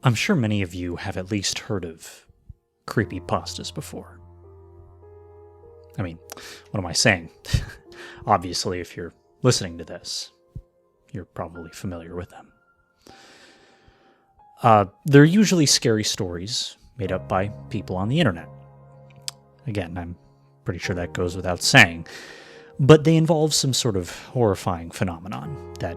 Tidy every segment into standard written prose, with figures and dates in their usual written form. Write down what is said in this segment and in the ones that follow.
I'm sure many of you have at least heard of creepypastas before. I mean, what am I saying? Obviously, if you're listening to this, you're probably familiar with them. They're usually scary stories made up by people on the internet. Again, I'm pretty sure that goes without saying, but they involve some sort of horrifying phenomenon that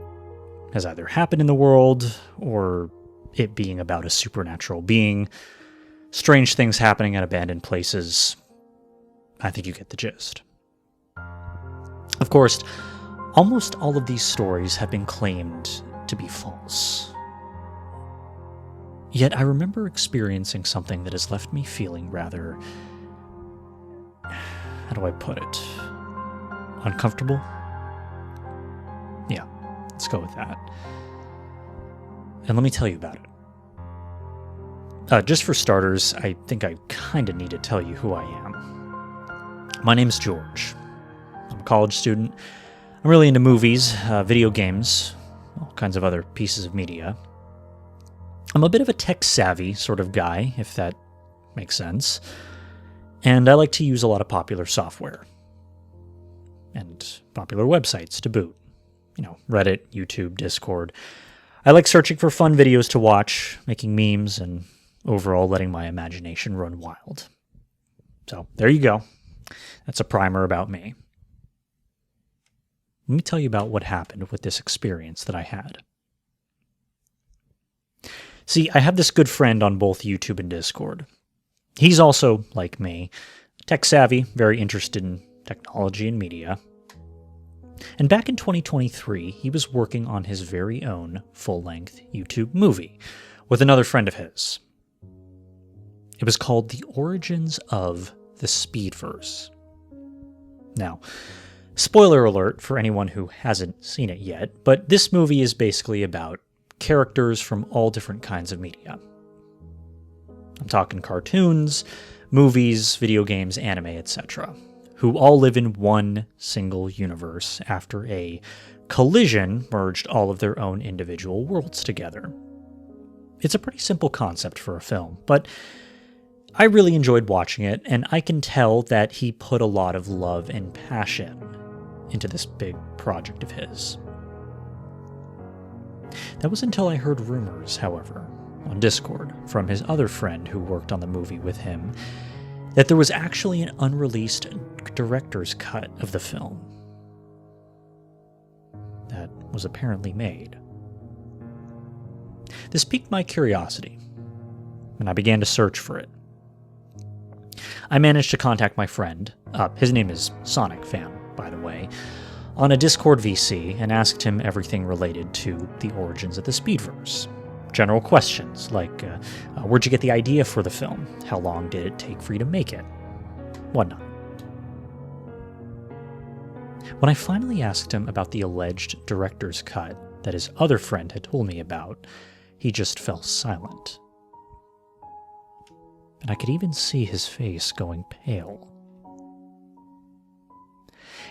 has either happened in the world or it being about a supernatural being, strange things happening at abandoned places. I think you get the gist. Of course, almost all of these stories have been claimed to be false. Yet I remember experiencing something that has left me feeling rather, how do I put it, uncomfortable? Yeah, let's go with that. And let me tell you about it. Just for starters, I think I kind of need to tell you who I am. My name's George. I'm a college student. I'm really into movies, video games, all kinds of other pieces of media. I'm a bit of a tech-savvy sort of guy, if that makes sense. And I like to use a lot of popular software. And popular websites to boot. Reddit, YouTube, Discord. I like searching for fun videos to watch, making memes, and overall letting my imagination run wild. So, there you go. That's a primer about me. Let me tell you about what happened with this experience that I had. See, I have this good friend on both YouTube and Discord. He's also, like me, tech-savvy, very interested in technology and media. And back in 2023, he was working on his very own full-length YouTube movie with another friend of his. It was called The Origins of the Speedverse. Now, spoiler alert for anyone who hasn't seen it yet, but this movie is basically about characters from all different kinds of media. I'm talking cartoons, movies, video games, anime, etc., who all live in one single universe after a collision merged all of their own individual worlds together. It's a pretty simple concept for a film, but I really enjoyed watching it, and I can tell that he put a lot of love and passion into this big project of his. That was until I heard rumors, however, on Discord from his other friend who worked on the movie with him, that there was actually an unreleased director's cut of the film that was apparently made. This piqued my curiosity, and I began to search for it. I managed to contact my friend, his name is Sonic Fan, by the way, on a Discord VC and asked him everything related to the origins of the Speedverse. General questions like, where'd you get the idea for the film? How long did it take for you to make it? Whatnot. When I finally asked him about the alleged director's cut that his other friend had told me about, he just fell silent. And I could even see his face going pale.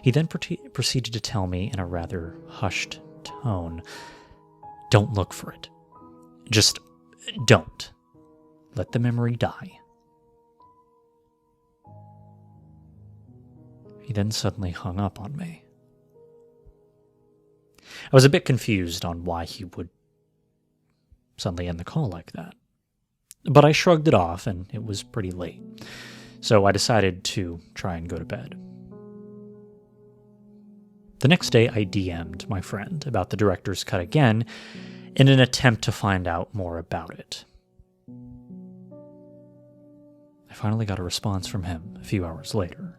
He then proceeded to tell me in a rather hushed tone, "Don't look for it. Just don't. Let the memory die." He then suddenly hung up on me. I was a bit confused on why he would suddenly end the call like that. But I shrugged it off, and it was pretty late, so I decided to try and go to bed. The next day, I DM'd my friend about the director's cut again in an attempt to find out more about it. I finally got a response from him a few hours later.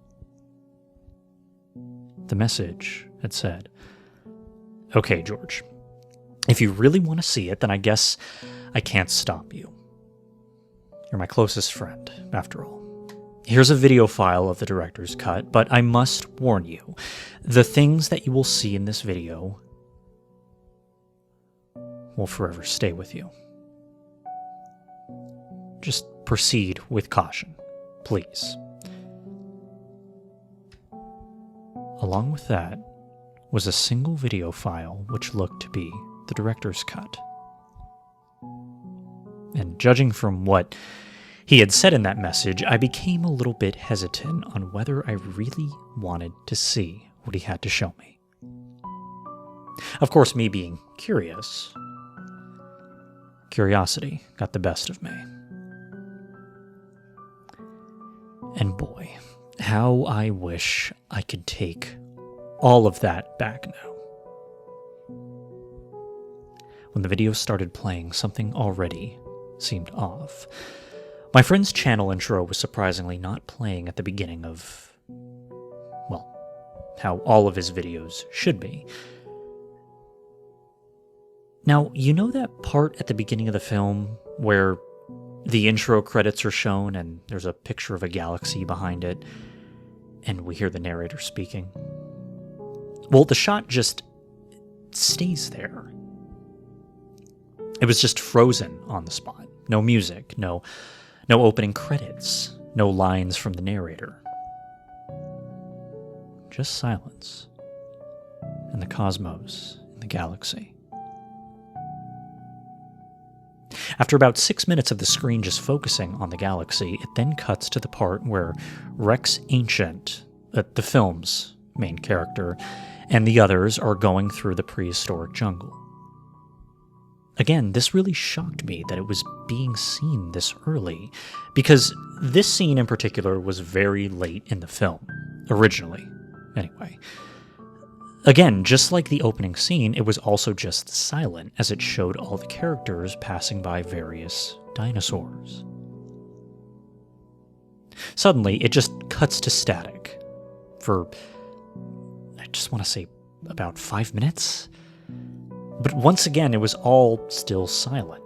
The message had said, "Okay, George, if you really want to see it, then I guess I can't stop you. You're my closest friend, after all. Here's a video file of the director's cut, but I must warn you, the things that you will see in this video will forever stay with you. Just proceed with caution, please." Along with that was a single video file which looked to be the director's cut. and judging from what he had said in that message, I became a little bit hesitant on whether I really wanted to see what he had to show me. Of course, me being curious, curiosity got the best of me. And boy, how I wish I could take all of that back now. When the video started playing, something already seemed off. My friend's channel intro was surprisingly not playing at the beginning of, well, how all of his videos should be. Now, you know that part at the beginning of the film where the intro credits are shown and there's a picture of a galaxy behind it, and we hear the narrator speaking? Well, the shot just stays there. It was just frozen on the spot. No music, no opening credits, no lines from the narrator. Just silence. And the cosmos, and the galaxy. After about 6 minutes of the screen just focusing on the galaxy, it then cuts to the part where Rex Ancient, the film's main character, and the others are going through the prehistoric jungle. Again, this really shocked me that it was being seen this early, because this scene in particular was very late in the film, originally, anyway. Again, just like the opening scene, it was also just silent as it showed all the characters passing by various dinosaurs. Suddenly, it just cuts to static for, I just want to say, about 5 minutes? But once again, it was all still silent.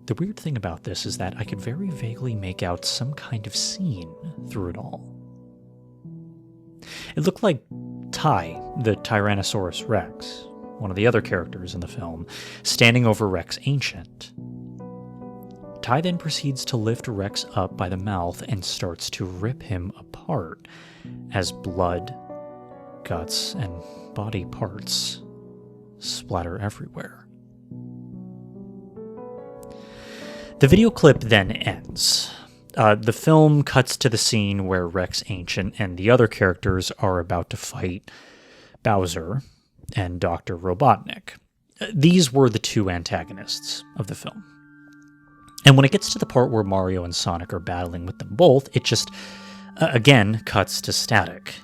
The weird thing about this is that I could very vaguely make out some kind of scene through it all. It looked like Ty, the Tyrannosaurus Rex, one of the other characters in the film, standing over Rex Ancient. Ty then proceeds to lift Rex up by the mouth and starts to rip him apart as blood, guts, and body parts splatter everywhere. The video clip then ends. The film cuts to the scene where Rex Ancient and the other characters are about to fight Bowser and Dr. Robotnik. These were the two antagonists of the film. And when it gets to the part where Mario and Sonic are battling with them both, it just, again, cuts to static.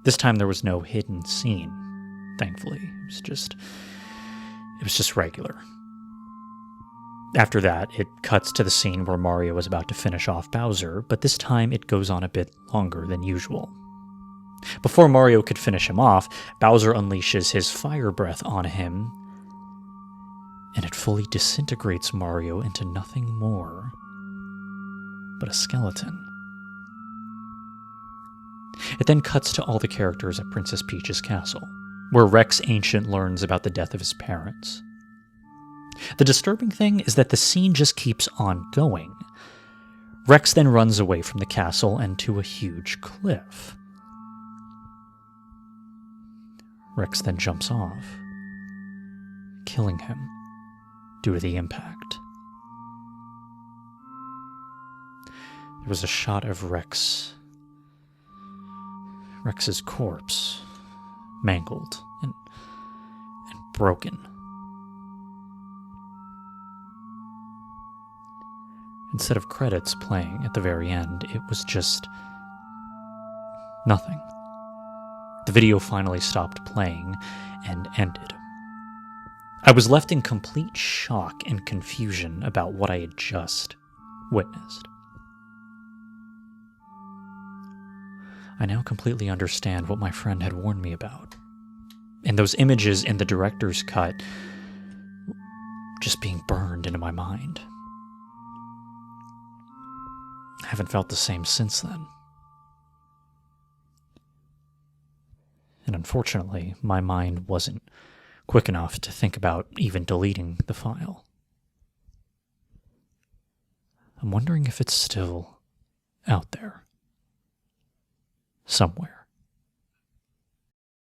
This time there was no hidden scene, thankfully. It was just regular. After that, it cuts to the scene where Mario is about to finish off Bowser, but this time it goes on a bit longer than usual. Before Mario could finish him off, Bowser unleashes his fire breath on him, and it fully disintegrates Mario into nothing more but a skeleton. It then cuts to all the characters at Princess Peach's castle, where Rex Ancient learns about the death of his parents. The disturbing thing is that the scene just keeps on going. Rex then runs away from the castle and to a huge cliff. Rex then jumps off, killing him due to the impact. There was a shot of Rex's corpse, mangled and broken. Instead of credits playing at the very end, it was just nothing. The video finally stopped playing and ended. I was left in complete shock and confusion about what I had just witnessed. I now completely understand what my friend had warned me about. And those images in the director's cut just being burned into my mind. I haven't felt the same since then. And unfortunately, my mind wasn't quick enough to think about even deleting the file. I'm wondering if it's still out there somewhere.